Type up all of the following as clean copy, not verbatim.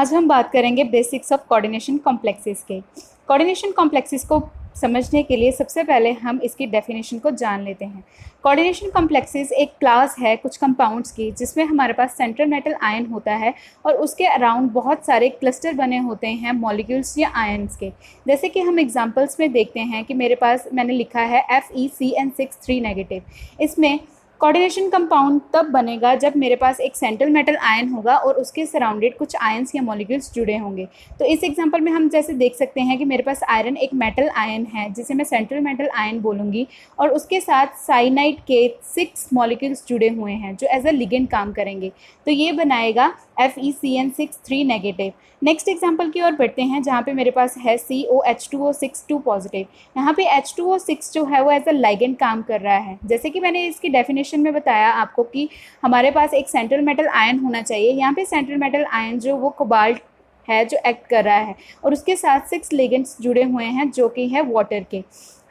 आज हम बात करेंगे बेसिक्स ऑफ कोऑर्डिनेशन कॉम्प्लेक्सेस के। कोऑर्डिनेशन कॉम्प्लेक्सेस को समझने के लिए सबसे पहले हम इसकी डेफिनेशन को जान लेते हैं। कोऑर्डिनेशन कॉम्प्लेक्सेस एक क्लास है कुछ कंपाउंड्स की जिसमें हमारे पास सेंट्रल मेटल आयन होता है और उसके अराउंड बहुत सारे क्लस्टर बने होते हैं मॉलिक्यूल्स या आयन्स के। जैसे कि हम एग्जांपल्स में देखते हैं कि मेरे पास मैंने लिखा है FeCN6 3 इसमें कोऑर्डिनेशन कंपाउंड तब बनेगा जब मेरे पास एक सेंट्रल मेटल आयन होगा और उसके सराउंडेड कुछ आयन्स या मॉलिक्यूल्स जुड़े होंगे। तो इस एग्जांपल में हम जैसे देख सकते हैं कि मेरे पास आयरन एक मेटल आयन है जिसे मैं सेंट्रल मेटल आयन बोलूँगी और उसके साथ साइनाइड के 6 मॉलिक्यूल्स जुड़े हुए हैं जो एज अ लिगेंड काम करेंगे। तो ये बनाएगा FeCN6 3। नेक्स्ट एग्जाम्पल की ओर बढ़ते हैं जहाँ पे मेरे पास है COH2O6 2। यहाँ पे H2O6 जो है वो एज अ लाइगेंड काम कर रहा है। जैसे कि मैंने इसकी डेफिनेशन में बताया आपको कि हमारे पास एक सेंट्रल मेटल आयन होना चाहिए। यहाँ पे सेंट्रल मेटल आयन जो वो कोबाल्ट है जो एक्ट कर रहा है और उसके साथ 6 लिगेंड्स जुड़े हुए हैं जो कि है वाटर के।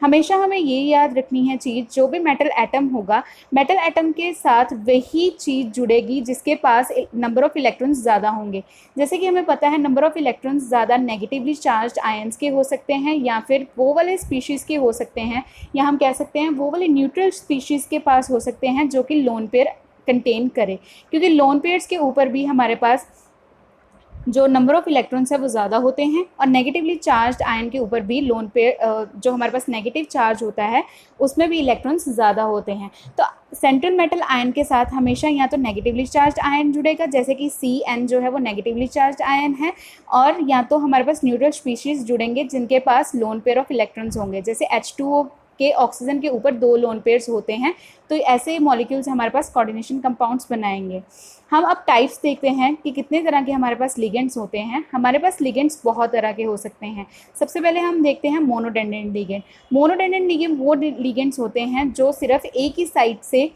हमेशा हमें ये याद रखनी है चीज़, जो भी मेटल एटम होगा मेटल एटम के साथ वही चीज़ जुड़ेगी जिसके पास नंबर ऑफ़ इलेक्ट्रॉन्स ज़्यादा होंगे। जैसे कि हमें पता है नंबर ऑफ़ इलेक्ट्रॉन्स ज़्यादा नेगेटिवली चार्ज्ड आयंस के हो सकते हैं या फिर वो वाले स्पीशीज़ के हो सकते हैं, या हम कह सकते हैं वो वाले न्यूट्रल स्पीशीज़ के पास हो सकते हैं जो कि लोन पेयर कंटेन करे, क्योंकि लोन पेयर्स के ऊपर भी हमारे पास जो नंबर ऑफ़ इलेक्ट्रॉन्स है वो ज़्यादा होते हैं और नेगेटिवली चार्ज्ड आयन के ऊपर भी लोन पेयर जो हमारे पास नेगेटिव चार्ज होता है उसमें भी इलेक्ट्रॉन्स ज़्यादा होते हैं। तो सेंट्रल मेटल आयन के साथ हमेशा या तो नेगेटिवली चार्ज्ड आयन जुड़ेगा जैसे कि CN जो है वो नेगेटिवली चार्ज्ड आयन है, और या तो हमारे पास न्यूट्रल स्पीशीज़ जुड़ेंगे जिनके पास लोन पेयर ऑफ इलेक्ट्रॉन्स होंगे। जैसे H2O के ऑक्सीजन के ऊपर 2 लोन पेयर्स होते हैं, तो ऐसे मॉलिक्यूल्स हमारे पास कोऑर्डिनेशन कंपाउंड्स बनाएंगे। हम अब टाइप्स देखते हैं कि कितने तरह के हमारे पास लिगेंड्स होते हैं। हमारे पास लिगेंड्स बहुत तरह के हो सकते हैं। सबसे पहले हम देखते हैं मोनोडेंडेंट लिगेंड। मोनोडेंडेंट लिगेंड वो लिगेंड्स होते हैं जो सिर्फ एक ही साइड से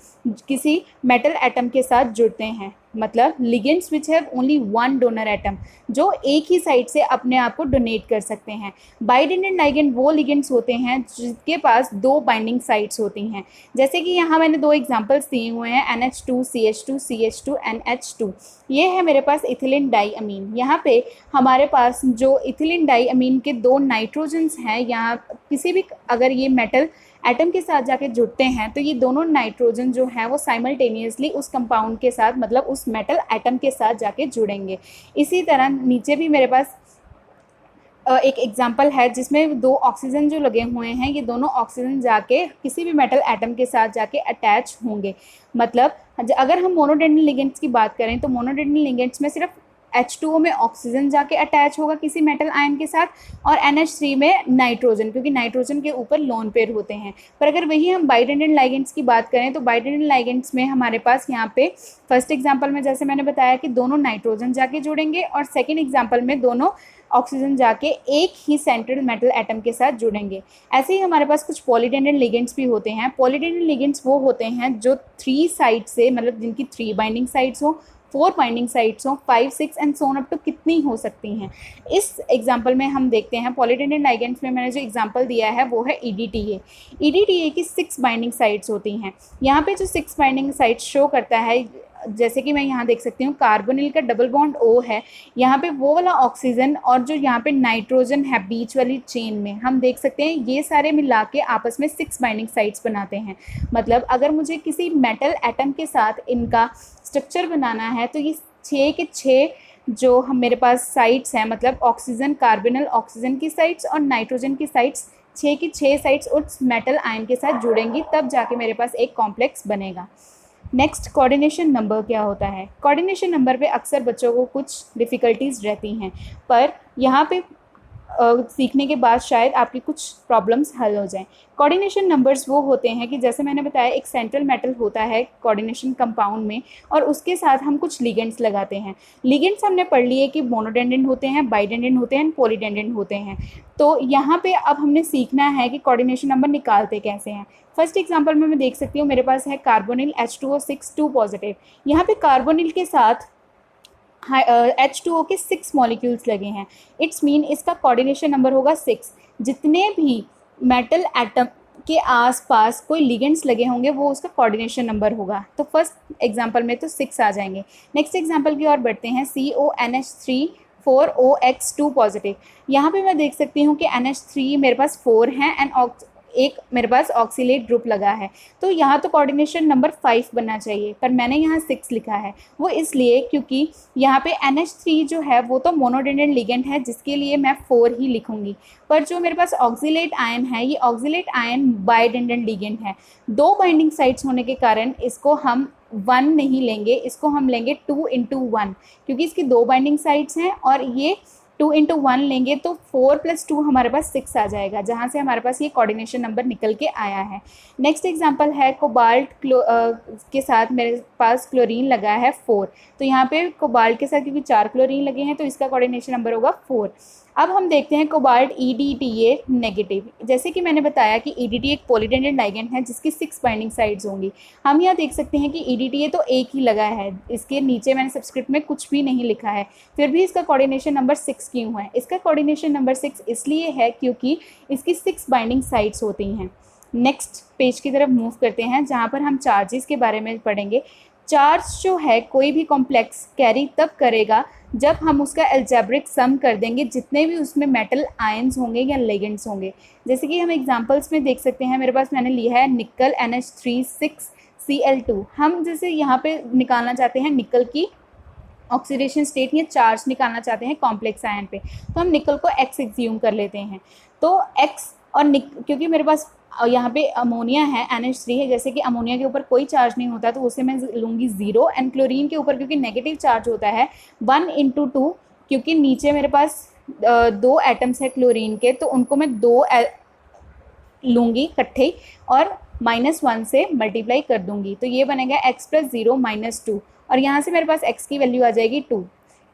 किसी मेटल एटम के साथ जुड़ते हैं, मतलब ligands which have only one donor atom, जो एक ही साइड से अपने आप को डोनेट कर सकते हैं। बाइडेंडेंट लिगेंड वो लिगेंड्स होते हैं जिसके पास 2 बाइंडिंग साइड्स होती हैं। जैसे कि यहाँ मैंने 2 एग्जांपल्स दिए हुए हैं NH2 CH2 CH2 NH2। ये है मेरे पास इथिलीन डाइअमीन। यहाँ पे हमारे पास जो इथिलीन डाइअमीन के 2 नाइट्रोजन्स हैं, यहाँ किसी भी अगर ये मेटल एटम के साथ जाके जुड़ते हैं तो ये दोनों नाइट्रोजन जो है वो साइमल्टेनियसली उस कंपाउंड के साथ मतलब उस मेटल एटम के साथ जाके जुड़ेंगे। इसी तरह नीचे भी मेरे पास एक एग्जांपल है जिसमें 2 ऑक्सीजन जो लगे हुए हैं, ये दोनों ऑक्सीजन जाके किसी भी मेटल एटम के साथ जाके अटैच होंगे। मतलब अगर हम मोनोडेंडेंट लिगेंड्स की बात करें तो मोनोडेंडेंट लिगेंड्स में सिर्फ H2O में ऑक्सीजन जाके अटैच होगा किसी मेटल आयन के साथ और NH3 में नाइट्रोजन, क्योंकि नाइट्रोजन के ऊपर लोन पेयर होते हैं। पर अगर वही हम बाइडेंडेंट लिगेंड्स की बात करें तो बाइडेंडेंट लिगेंड्स में हमारे पास यहाँ पे फर्स्ट एग्जांपल में जैसे मैंने बताया कि दोनों नाइट्रोजन जाके जुड़ेंगे और सेकेंड एग्जाम्पल में दोनों ऑक्सीजन जाके एक ही सेंट्रल मेटल एटम के साथ जुड़ेंगे। ऐसे ही हमारे पास कुछ पॉलीडेंडेंट लिगेंड्स भी होते हैं। पॉलीडेंडेंट लिगेंड्स वो होते हैं जो 3 साइड से, मतलब जिनकी 3 बाइंडिंग साइड्स हो, 4 बाइंडिंग साइड्स हो, 5 6 and so on up to कितनी हो सकती हैं। इस एग्जांपल में हम देखते हैं पॉलीडेंडेंट लिगेंड्स में मैंने जो एग्जांपल दिया है वो है EDTA। EDTA की 6 बाइंडिंग साइड्स होती हैं। यहाँ पे जो 6 बाइंडिंग साइड्स शो करता है, जैसे कि मैं यहाँ देख सकती हूँ कार्बोनिल का डबल बॉन्ड O है, यहाँ पे वो वाला ऑक्सीजन और जो यहाँ पे नाइट्रोजन है बीच वाली चेन में, हम देख सकते हैं ये सारे मिला के आपस में 6 बाइंडिंग साइट्स बनाते हैं। मतलब अगर मुझे किसी मेटल एटम के साथ इनका स्ट्रक्चर बनाना है तो ये 6 के 6 जो हम मेरे पास साइट्स हैं, मतलब ऑक्सीजन कार्बोनिल ऑक्सीजन की साइट्स और नाइट्रोजन की साइट्स, 6 की 6 साइट्स उस मेटल आयन के साथ जुड़ेंगी, तब जाके मेरे पास एक कॉम्प्लेक्स बनेगा। नेक्स्ट कोऑर्डिनेशन नंबर क्या होता है। कोऑर्डिनेशन नंबर पे अक्सर बच्चों को कुछ डिफ़िकल्टीज रहती हैं, पर यहाँ पे सीखने के बाद शायद आपकी कुछ प्रॉब्लम्स हल हो जाएं। कोऑर्डिनेशन नंबर्स वो होते हैं कि जैसे मैंने बताया एक सेंट्रल मेटल होता है कोऑर्डिनेशन कंपाउंड में और उसके साथ हम कुछ लिगेंड्स लगाते हैं। लिगेंड्स हमने पढ़ लिए कि मोनोडेंडेंट होते हैं, बाइडेंडेंट होते हैं, पॉलीडेंडेंट होते हैं। तो यहाँ पे अब हमने सीखना है कि कोऑर्डिनेशन नंबर निकालते कैसे हैं। फर्स्ट एग्जांपल में मैं देख सकती हूँ मेरे पास है कार्बोनिल H2O6 2। यहाँ पे कार्बोनिल के साथ H2O के 6 मॉलिक्यूल्स लगे हैं। इट्स मीन इसका कोऑर्डिनेशन नंबर होगा 6। जितने भी मेटल एटम के आसपास कोई लिगेंड्स लगे होंगे वो उसका कोऑर्डिनेशन नंबर होगा। तो फर्स्ट एग्जांपल में तो 6 आ जाएंगे। नेक्स्ट एग्जांपल की ओर बढ़ते हैं CONH3 4OX2 पॉजिटिव। यहाँ पे मैं देख सकती हूँ कि NH3 मेरे पास 4 हैं एंड एक मेरे पास ऑक्सीलेट ग्रुप लगा है, तो यहाँ तो कोऑर्डिनेशन नंबर 5 बनना चाहिए, पर मैंने यहाँ 6 लिखा है। वो इसलिए क्योंकि यहाँ पे NH3 जो है वो तो मोनोडेंडेंट लिगेंड है, जिसके लिए मैं 4 ही लिखूंगी, पर जो मेरे पास ऑक्सीलेट आयन है ये ऑक्सीलेट आयन बाइडेंडेंट लिगेंड है। 2 बाइंडिंग साइट्स होने के कारण इसको हम 1 नहीं लेंगे, इसको हम लेंगे 2×1, क्योंकि इसकी 2 बाइंडिंग साइट्स हैं और ये 2×1 लेंगे तो 4+2 हमारे पास 6 आ जाएगा, जहाँ से हमारे पास ये कोऑर्डिनेशन नंबर निकल के आया है। नेक्स्ट एग्जांपल है कोबाल्ट के साथ मेरे पास क्लोरीन लगा है 4, तो यहाँ पे कोबाल्ट के साथ क्योंकि 4 क्लोरीन लगे हैं तो इसका कोऑर्डिनेशन नंबर होगा 4। अब हम देखते हैं कोबाल्ट EDTA नेगेटिव। जैसे कि मैंने बताया कि EDTA एक पॉलीडेंडेंट लाइगेंड है जिसकी 6 बाइंडिंग साइड्स होंगी। हम यहाँ देख सकते हैं कि EDTA तो एक ही लगा है, इसके नीचे मैंने सबस्क्रिप्ट में कुछ भी नहीं लिखा है, फिर भी इसका कोऑर्डिनेशन नंबर 6 क्यों है? इसका कोऑर्डिनेशन नंबर 6 इसलिए है क्योंकि इसकी 6 बाइंडिंग साइड्स होती हैं। नेक्स्ट पेज की तरफ मूव करते हैं, जहाँ पर हम चार्जेस के बारे में पढ़ेंगे। चार्ज जो है कोई भी कॉम्प्लेक्स कैरी तब करेगा जब हम उसका एल्जेब्रिक सम कर देंगे जितने भी उसमें मेटल आयंस होंगे या लेगेंड्स होंगे। जैसे कि हम एग्जांपल्स में देख सकते हैं, मेरे पास मैंने लिया है निकल NH3 6Cl2। हम जैसे यहाँ पे निकालना चाहते हैं निकल की ऑक्सीडेशन स्टेट या चार्ज निकालना चाहते हैं कॉम्प्लेक्स आयन पे, तो हम निकल को X एग्ज्यूम कर लेते हैं। तो X और क्योंकि मेरे पास यहाँ पे अमोनिया है NH3 है, जैसे कि अमोनिया के ऊपर कोई चार्ज नहीं होता तो उसे मैं लूँगी 0, एंड क्लोरीन के ऊपर क्योंकि नेगेटिव चार्ज होता है 1×2, क्योंकि नीचे मेरे पास 2 एटम्स है क्लोरीन के, तो उनको मैं 2 लूँगी इकट्ठे और -1 से मल्टीप्लाई कर दूँगी, तो ये बनेगा x + 0 - 2, और यहाँ से मेरे पास x की वैल्यू आ जाएगी 2।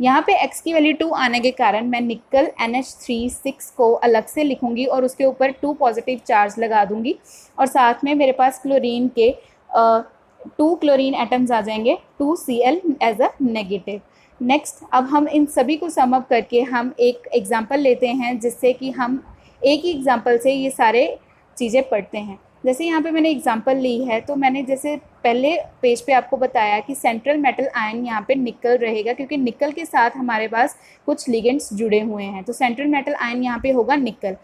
यहाँ पे x की वैल्यू 2 आने के कारण मैं निकल NH3 6 को अलग से लिखूंगी और उसके ऊपर 2 पॉजिटिव चार्ज लगा दूंगी, और साथ में मेरे पास क्लोरीन के 2 क्लोरीन एटम्स आ जाएंगे 2Cl as a negative. Next, अब हम इन सभी को सम अप करके हम एक एग्जाम्पल लेते हैं, जिससे कि हम एक ही एग्जाम्पल से ये सारे चीज़ें पढ़ते हैं। जैसे यहाँ पे मैंने एग्जांपल ली है, तो मैंने जैसे पहले पेज पे आपको बताया कि सेंट्रल मेटल आयन यहाँ पे निकल रहेगा, क्योंकि निकल के साथ हमारे पास कुछ लिगेंड्स जुड़े हुए हैं, तो सेंट्रल मेटल आयन यहाँ पे होगा निकल।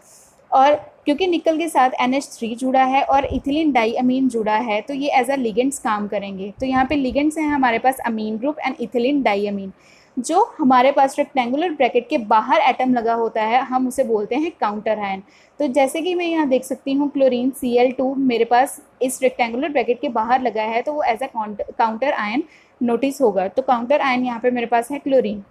और क्योंकि निकल के साथ NH3 जुड़ा है और इथिलीन डाईअमीन जुड़ा है, तो ये एज अ लिगेंड्स काम करेंगे। तो यहाँ पे लिगेंड्स हैं हमारे पास अमीन ग्रुप एंड इथिलीन डाईअमीन। जो हमारे पास रेक्टेंगुलर ब्रैकेट के बाहर एटम लगा होता है हम उसे बोलते हैं काउंटर आयन। तो जैसे कि मैं यहाँ देख सकती हूँ क्लोरीन Cl2 मेरे पास इस रेक्टेंगुलर ब्रैकेट के बाहर लगा है, तो वो as a counter ion notice होगा। तो काउंटर आयन यहाँ पे मेरे पास है क्लोरीन।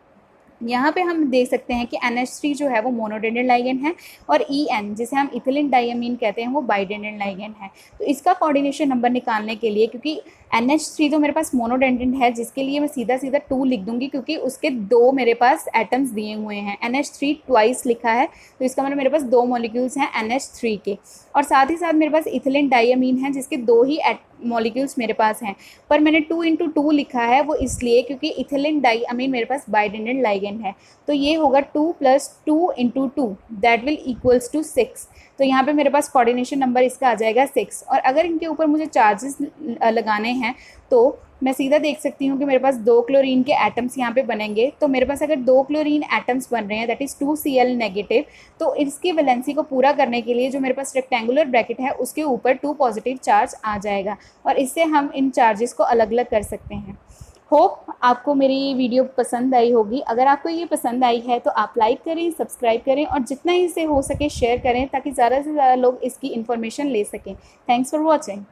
यहाँ पे हम देख सकते हैं कि NH3 जो है वो मोनोडेंडेंट लाइगेंड है और EN जिसे हम इथिलीन डाईअमीन कहते हैं वो बाइडेंडेंट लाइगेंड है। तो इसका कोऑर्डिनेशन नंबर निकालने के लिए, क्योंकि NH3 तो मेरे पास मोनोडेंडेंट है, जिसके लिए मैं सीधा 2 लिख दूंगी, क्योंकि उसके 2 मेरे पास एटम्स दिए हुए हैं। NH3 ट्वाइस लिखा है, तो इसका मतलब मेरे पास 2 मॉलिक्यूल्स हैं NH3 के, और साथ ही साथ मेरे पास इथिलीन डाईअमीन है जिसके 2 ही मॉलिक्यूल्स मेरे पास हैं। पर मैंने 2×2 लिखा है, वो इसलिए क्योंकि इथिलीन डाईअमीन मेरे पास बाइडेंडेंट लाइगेंड है। तो ये होगा 2 + 2×2 दैट विल इक्वल्स टू 6। तो यहाँ पे मेरे पास कोऑर्डिनेशन नंबर इसका आ जाएगा 6। और अगर इनके ऊपर मुझे चार्जेस लगाने हैं तो मैं सीधा देख सकती हूँ कि मेरे पास 2 क्लोरीन के एटम्स यहाँ पे बनेंगे। तो मेरे पास अगर 2 क्लोरीन एटम्स बन रहे हैं दैट इज़ 2Cl नेगेटिव, तो इसकी वैलेंसी को पूरा करने के लिए जो मेरे पास रेक्टेंगुलर ब्रैकेट है उसके ऊपर 2 पॉजिटिव चार्ज आ जाएगा, और इससे हम इन चार्जेस को अलग अलग कर सकते हैं। होप आपको मेरी वीडियो पसंद आई होगी। अगर आपको ये पसंद आई है तो आप लाइक करें, सब्सक्राइब करें, और जितना ही से हो सके शेयर करें, ताकि ज़्यादा से ज़्यादा लोग इसकी इन्फॉर्मेशन ले सकें। Thanks for watching.